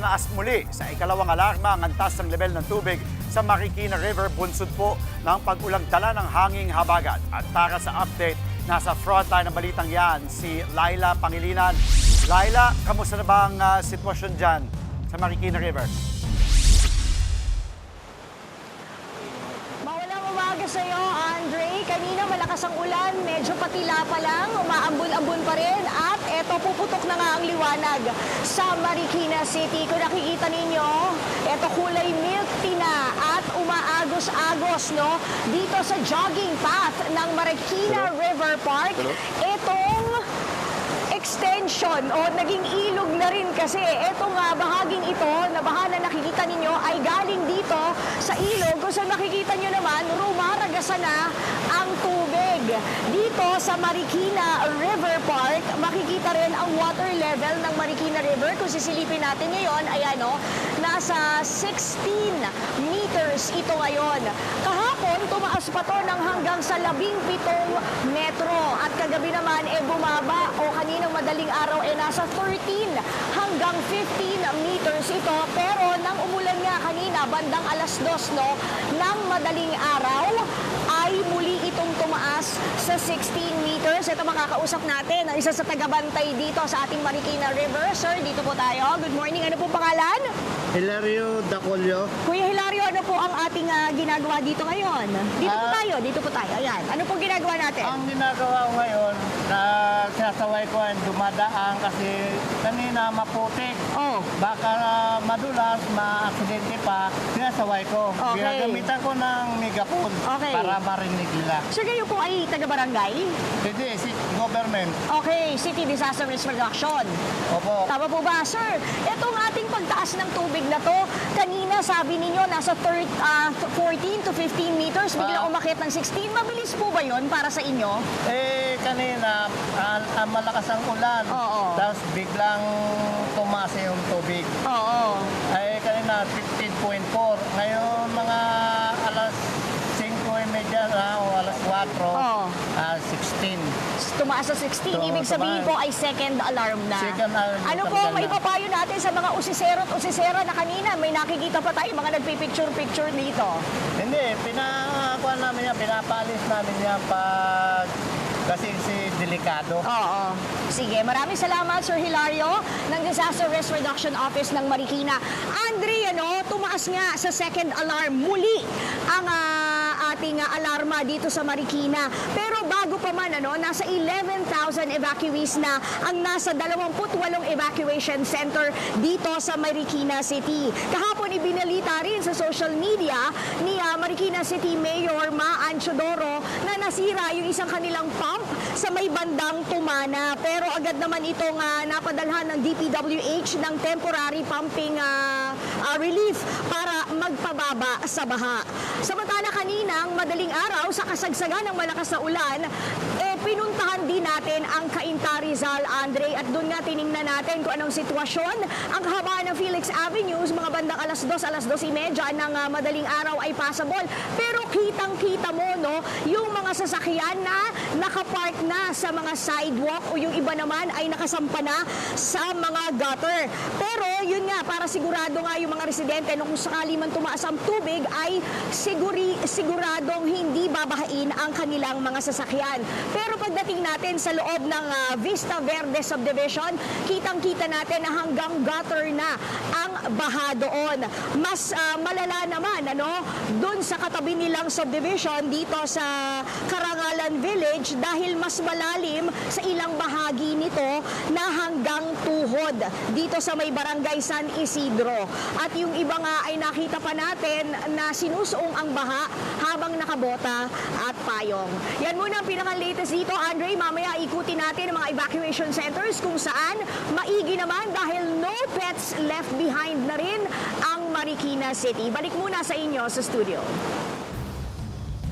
tinaas muli sa ikalawang alarma ang antas ng level ng tubig sa Marikina River, bunsod po ng pag-ulang dala ng hanging habagat. At para sa update, nasa frontline ng balitang yan, si Laila Pangilinan. Laila, kamusta na ba ang sitwasyon dyan sa Marikina River? Mawalang umaga sa iyo, Andre. Kanina malakas ang ulan, medyo patila pa lang, umaambon-ambon pa rin. At eto, puputok na nga ang liwanag sa Marikina City. Kung nakikita ninyo, eto kulay milk tea na at umaagos-agos, no? Dito sa jogging path ng Marikina River Park. Etong extension o naging ilog na rin kasi etong bahaging ito na baha na nakikita ninyo ay galing dito sa ilog kung saan makikita nyo naman rumaragasa na ang tubig. Dito sa Marikina River Park makikita rin ang water level ng Marikina River. Kung sisilipin natin ngayon, ayan o, nasa 16 meters ito ngayon. Kahapon tumaas pa to ng hanggang sa 17 metro at kagabi naman bumaba o kanina madaling araw nasa 13 hanggang 15 meters ito. Pero nang umulan nga kanina, bandang alas 2 no, ng madaling araw, ay muli itong tumaas sa 16 meters. Ito makakausap natin ang isa sa tagabantay dito sa ating Marikina River. Sir, dito po tayo. Good morning. Ano po pangalan? Hilario Dacolio. Kuya Hilario, ano po ang ating ginagawa dito ngayon? Dito po tayo. Ayan. Ano po ginagawa natin? Ang ginagawa ko ngayon, na sinasaway ko ay dumadaan kasi kanina maputik. Oh. Baka madulas, ma-aksidente pa, sinasaway ko. Okay. Ginagamitan ko ng megaphone Okay. para marinig nila. Sir, kayo po ay taga-barangay? Hindi, si government. Okay, City Disaster Risk Reduction. Opo. Tama po ba, sir? Itong ating pagtaas ng tubig na to, kanina sabi ninyo nasa 14 to 15 meters, biglang umakyat ng 16. Mabilis po ba yon para sa inyo? Kanina, malakas ang ulan. Oo. Tapos biglang tumaas yung tubig. Oo. Kanina, 15.4. Ngayon, mga alas 5:30 na o alas 4, Oo. 16. Tumaas sa 16, So, ibig sabihin po tumaas. ay second alarm na. Second alarm Ano po, talaga na. maipapayo natin sa mga usisero at usisera na kanina, may nakikita pa tayo, mga nagpipicture-picture dito. Hindi, pinakuha namin yan, pinapalis namin yan pag kasi delikado. Oo. Sige, maraming salamat, Sir Hilario, ng Disaster Risk Reduction Office ng Marikina. Andre, tumaas nga sa second alarm muli ang ating alarma dito sa Marikina. Pero bago pa man, nasa 11,000 evacuees na ang nasa 28 evacuation center dito sa Marikina City. Kahapon ibinalita rin sa social media ni Marikina City Mayor Ma Anchodoro na nasira yung isang kanilang pump sa may bandang Tumana. Pero agad naman itong napadalhan ng DPWH ng temporary pumping relief para magpababa sa baha. Samantala kaninang madaling araw sa kasagsagan ng malakas na ulan, pinuntahan din natin ang Cainta Rizal, Andre, at doon nga tiningnan natin kung anong sitwasyon. Ang haba ng Felix Avenue, mga bandang alas 2:30 ng madaling araw ay passable. Pero kitang-kita mo, yung mga sasakyan na nakapark na sa mga sidewalk o yung iba naman ay nakasampa na sa mga gutter. Pero yun nga, para sigurado nga yung mga residente kung sakali man tumaas ang tubig ay siguradong hindi babahain ang kanilang mga sasakyan. Pero pagdating natin sa loob ng Vista Verde Subdivision, kitang-kita natin na hanggang gutter na ang baha doon. Mas malala naman, doon sa katabi nilang subdivision dito sa Karangalan Village dahil mas malalim sa ilang bahagi nito na hanggang tuhod dito sa may barangay San Isidro. At yung iba nga ay nakita pa natin na sinusuong ang baha habang nakabota at payong. Yan muna ang pinaka-latest dito, Andre. Mamaya ikutin natin ang mga evacuation centers kung saan maigi naman dahil no pets left behind na rin ang Marikina City. Balik muna sa inyo sa studio.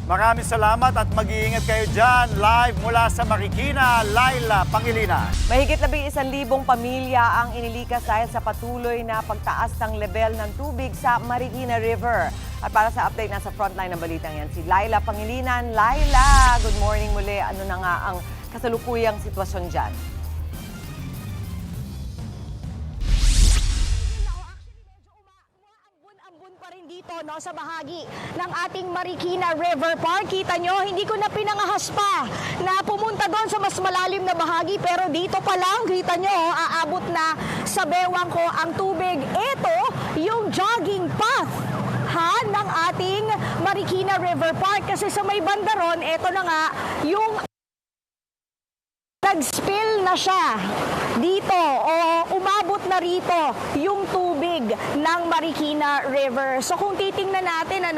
Maraming salamat at mag-iingat kayo dyan. Live mula sa Marikina, Laila Pangilinan. Mahigit 11,000 pamilya ang inilikas dahil sa patuloy na pagtaas ng level ng tubig sa Marikina River. At para sa update, nasa frontline ng balitang yan, si Laila Pangilinan. Laila, good morning muli. Ano na nga ang kasalukuyang sitwasyon dyan? dito no sa bahagi ng ating Marikina River Park. Kita nyo, hindi ko na pinangahas pa na pumunta doon sa mas malalim na bahagi, pero dito pa lang, kita nyo, aabot na sa bewang ko ang tubig. Ito yung jogging path ng ating Marikina River Park, kasi sa may banda ron, ito na nga yung nag-spill na siya dito o umabot na rito yung tubig ng Marikina River. So kung titingnan natin,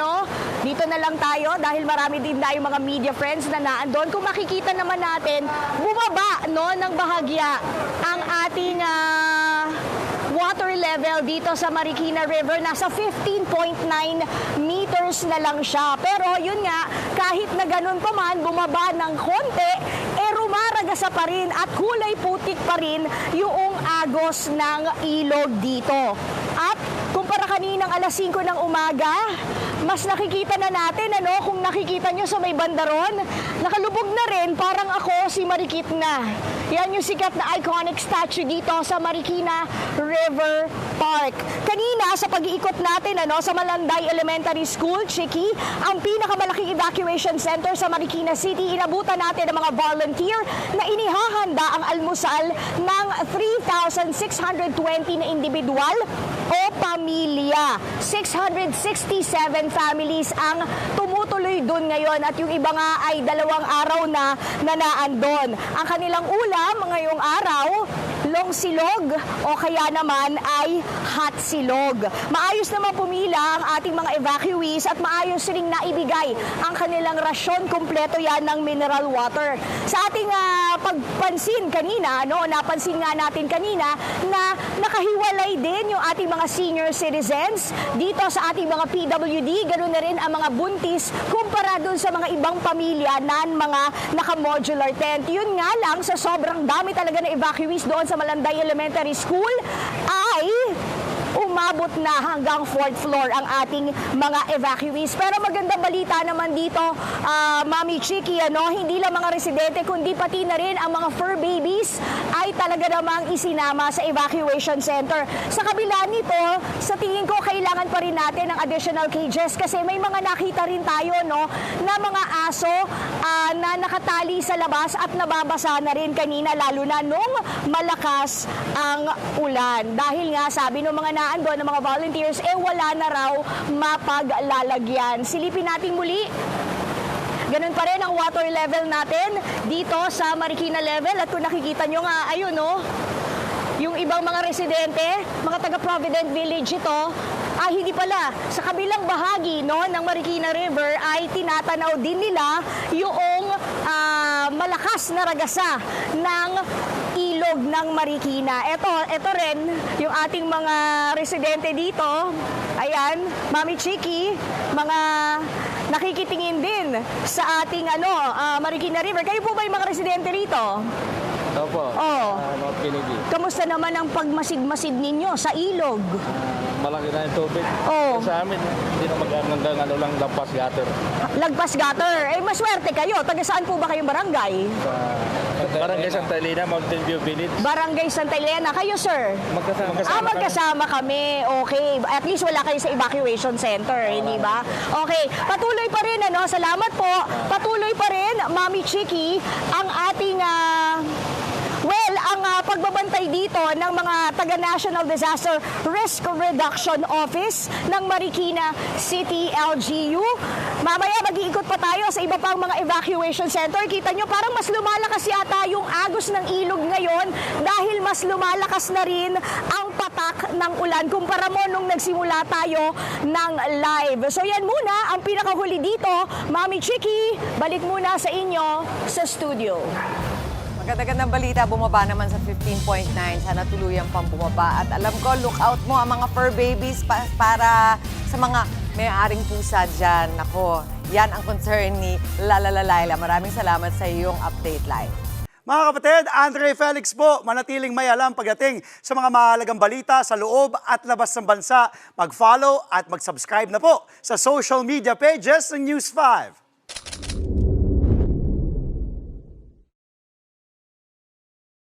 dito na lang tayo dahil marami din tayong mga media friends na naandun. Kung makikita naman natin, bumaba ng bahagya ang ating water level dito sa Marikina River. Nasa 15.9 meters na lang siya. Pero yun nga, kahit na ganun pa man, bumaba ng konti, rumaragasa pa rin at kulay putik pa rin yung agos ng ilog dito. At kumpara kaninang alas 5 ng umaga, mas nakikita na natin, kung nakikita nyo sa may bandaron, nakalubog na rin, parang ako si Marikina. Yan yung sikat na iconic statue dito sa Marikina River Park. Kanina, sa pag-iikot natin sa Malanday Elementary School, Chiki, ang pinakamalaking evacuation center sa Marikina City, inabutan natin ng mga volunteer na inihahanda ang almusal ng 3,620 na individual o pamilya. 667 families ang tumutuloy doon ngayon at yung iba nga ay 2 araw na naandon. Ang kanilang ulam ngayong araw, long silog o kaya naman ay hot silog. Maayos naman pumila ang ating mga evacuees at maayos ring naibigay ang kanilang rasyon. Kompleto yan ng mineral water. Sa ating pagpansin kanina, napansin nga natin kanina na nakahiwalay din yung ating mga senior citizens dito sa ating mga PWD. Ganun na rin ang mga buntis kumpara dun sa mga ibang pamilya na mga naka-modular tent. Yun nga lang, sa sobrang dami talaga na evacuees doon sa Malanday Elementary School ay umabot na hanggang 4th floor ang ating mga evacuees. Pero magandang balita naman dito, Mami Chiki, hindi lang mga residente kundi pati na rin ang mga fur babies ay talaga namang isinama sa evacuation center. Sa kabila nito, sa tingin ko kailangan pa rin natin ng additional cages kasi may mga nakita rin tayo na mga aso na nakatali sa labas at nababasa na rin kanina, lalo na nung malakas ang ulan. Dahil nga sabi ng mga naandun, ng mga volunteers, wala na raw mapaglalagyan. Silipin natin muli. Ganun pa rin ang water level natin dito sa Marikina level. At kung nakikita nyo nga, ayun yung ibang mga residente, mga taga-Provident Village ito, hindi pala. Sa kabilang bahagi ng Marikina River ay tinatanaw din nila yung malakas na ragasa ng ilog ng Marikina. Ito rin yung ating mga residente dito. Ayan, Mami Chiki, mga nakikitingin din sa ating Marikina River. Kayo po ba yung mga residente rito? Opo. Mount Kennedy. Kamusta naman ang pagmasid-masid ninyo sa ilog? Malaki na yung tubig. Sa amin, hindi na hanggang lang lampas gutter. Lagpas gutter. Maswerte kayo. Taga saan po ba kayong barangay? Barangay Santa Elena, Mountain View Village. Barangay Santa Elena. Kayo, sir? Magkasama. Magkasama kami. Okay. At least wala kayo sa evacuation center, hindi ba? Okay. Patuloy pa rin, Salamat po. Patuloy pa rin, Mami Chiki, ang ating ang pagbabantay dito ng mga taga-National Disaster Risk Reduction Office ng Marikina City LGU. Mamaya mag-iikot pa tayo sa iba pang mga evacuation center. Kita nyo parang mas lumalakas yata yung agos ng ilog ngayon dahil mas lumalakas na rin ang patak ng ulan kumpara mo nung nagsimula tayo ng live. So yan muna ang pinakahuli dito. Mami Chiki, balik muna sa inyo sa studio. Magandang balita, bumaba naman sa 15.9. Sana tuluyang pang bumaba. At alam ko, look out mo ang mga fur babies para sa mga may-aring pusa dyan. Ako, yan ang concern ni Laila. Maraming salamat sa iyong update live. Mga kapatid, Andre Felix po, manatiling may alam pagdating sa mga mahalagang balita sa loob at labas ng bansa. Mag-follow at mag-subscribe na po sa social media pages ng News 5.